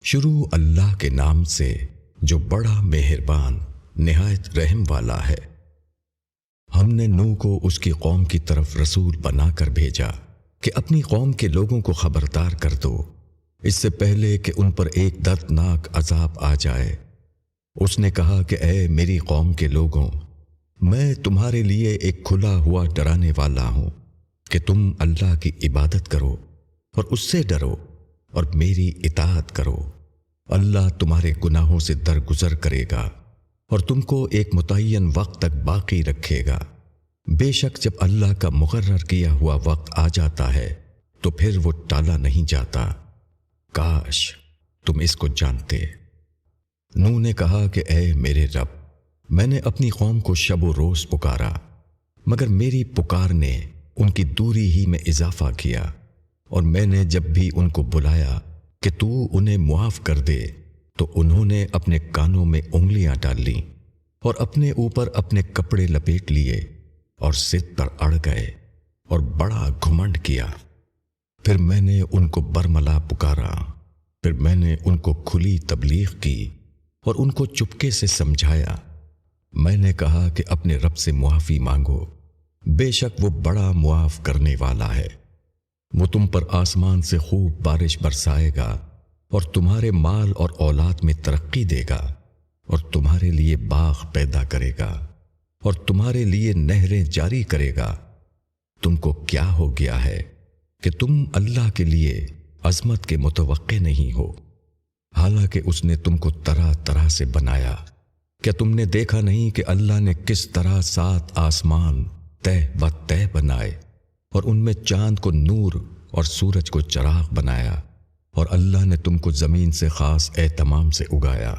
شروع اللہ کے نام سے جو بڑا مہربان نہایت رحم والا ہے۔ ہم نے نوح کو اس کی قوم کی طرف رسول بنا کر بھیجا کہ اپنی قوم کے لوگوں کو خبردار کر دو اس سے پہلے کہ ان پر ایک دردناک عذاب آ جائے۔ اس نے کہا کہ اے میری قوم کے لوگوں، میں تمہارے لیے ایک کھلا ہوا ڈرانے والا ہوں کہ تم اللہ کی عبادت کرو اور اس سے ڈرو اور میری اطاعت کرو۔ اللہ تمہارے گناہوں سے درگزر کرے گا اور تم کو ایک متعین وقت تک باقی رکھے گا۔ بے شک جب اللہ کا مقرر کیا ہوا وقت آ جاتا ہے تو پھر وہ ٹالا نہیں جاتا۔ کاش تم اس کو جانتے۔ نوح نے کہا کہ اے میرے رب، میں نے اپنی قوم کو شب و روز پکارا، مگر میری پکار نے ان کی دوری ہی میں اضافہ کیا، اور میں نے جب بھی ان کو بلایا کہ تو انہیں معاف کر دے تو انہوں نے اپنے کانوں میں انگلیاں ڈال لیں اور اپنے اوپر اپنے کپڑے لپیٹ لیے اور سر پر اڑ گئے اور بڑا گھمنڈ کیا۔ پھر میں نے ان کو برملا پکارا، پھر میں نے ان کو کھلی تبلیغ کی اور ان کو چپکے سے سمجھایا۔ میں نے کہا کہ اپنے رب سے معافی مانگو، بے شک وہ بڑا معاف کرنے والا ہے۔ وہ تم پر آسمان سے خوب بارش برسائے گا اور تمہارے مال اور اولاد میں ترقی دے گا، اور تمہارے لیے باغ پیدا کرے گا اور تمہارے لیے نہریں جاری کرے گا۔ تم کو کیا ہو گیا ہے کہ تم اللہ کے لیے عظمت کے متوقع نہیں ہو، حالانکہ اس نے تم کو طرح طرح سے بنایا۔ کیا تم نے دیکھا نہیں کہ اللہ نے کس طرح 7 آسمان تہ و تہ بنائے، اور ان میں چاند کو نور اور سورج کو چراغ بنایا، اور اللہ نے تم کو زمین سے خاص اہتمام سے اگایا،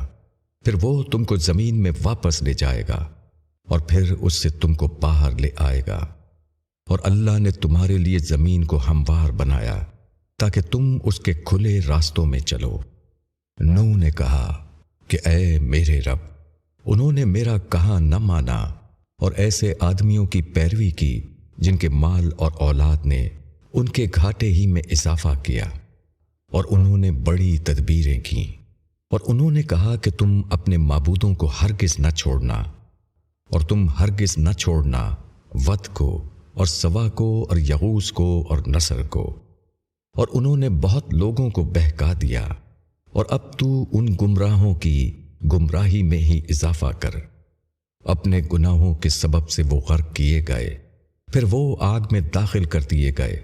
پھر وہ تم کو زمین میں واپس لے جائے گا اور پھر اس سے تم کو باہر لے آئے گا۔ اور اللہ نے تمہارے لیے زمین کو ہموار بنایا تاکہ تم اس کے کھلے راستوں میں چلو۔ نوح نے کہا کہ اے میرے رب، انہوں نے میرا کہا نہ مانا اور ایسے آدمیوں کی پیروی کی جن کے مال اور اولاد نے ان کے گھاٹے ہی میں اضافہ کیا، اور انہوں نے بڑی تدبیریں کیں، اور انہوں نے کہا کہ تم اپنے معبودوں کو ہرگز نہ چھوڑنا، اور تم ہرگز نہ چھوڑنا ود کو اور سوا کو اور یغوث کو اور نصر کو، اور انہوں نے بہت لوگوں کو بہکا دیا، اور اب تو ان گمراہوں کی گمراہی میں ہی اضافہ کر۔ اپنے گناہوں کے سبب سے وہ غرق کیے گئے، پھر وہ آگ میں داخل کر دیے گئے۔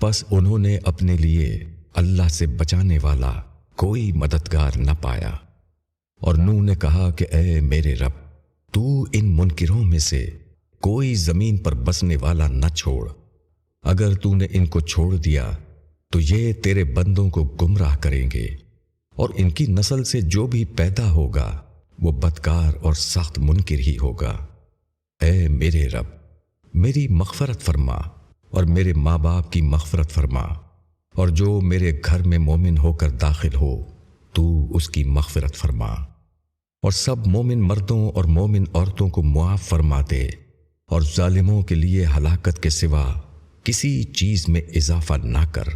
پس انہوں نے اپنے لیے اللہ سے بچانے والا کوئی مددگار نہ پایا۔ اور نوح نے کہا کہ اے میرے رب، تو ان منکروں میں سے کوئی زمین پر بسنے والا نہ چھوڑ۔ اگر تو نے ان کو چھوڑ دیا تو یہ تیرے بندوں کو گمراہ کریں گے، اور ان کی نسل سے جو بھی پیدا ہوگا وہ بدکار اور سخت منکر ہی ہوگا۔ اے میرے رب، میری مغفرت فرما اور میرے ماں باپ کی مغفرت فرما، اور جو میرے گھر میں مومن ہو کر داخل ہو تو اس کی مغفرت فرما، اور سب مومن مردوں اور مومن عورتوں کو معاف فرما دے، اور ظالموں کے لیے ہلاکت کے سوا کسی چیز میں اضافہ نہ کر۔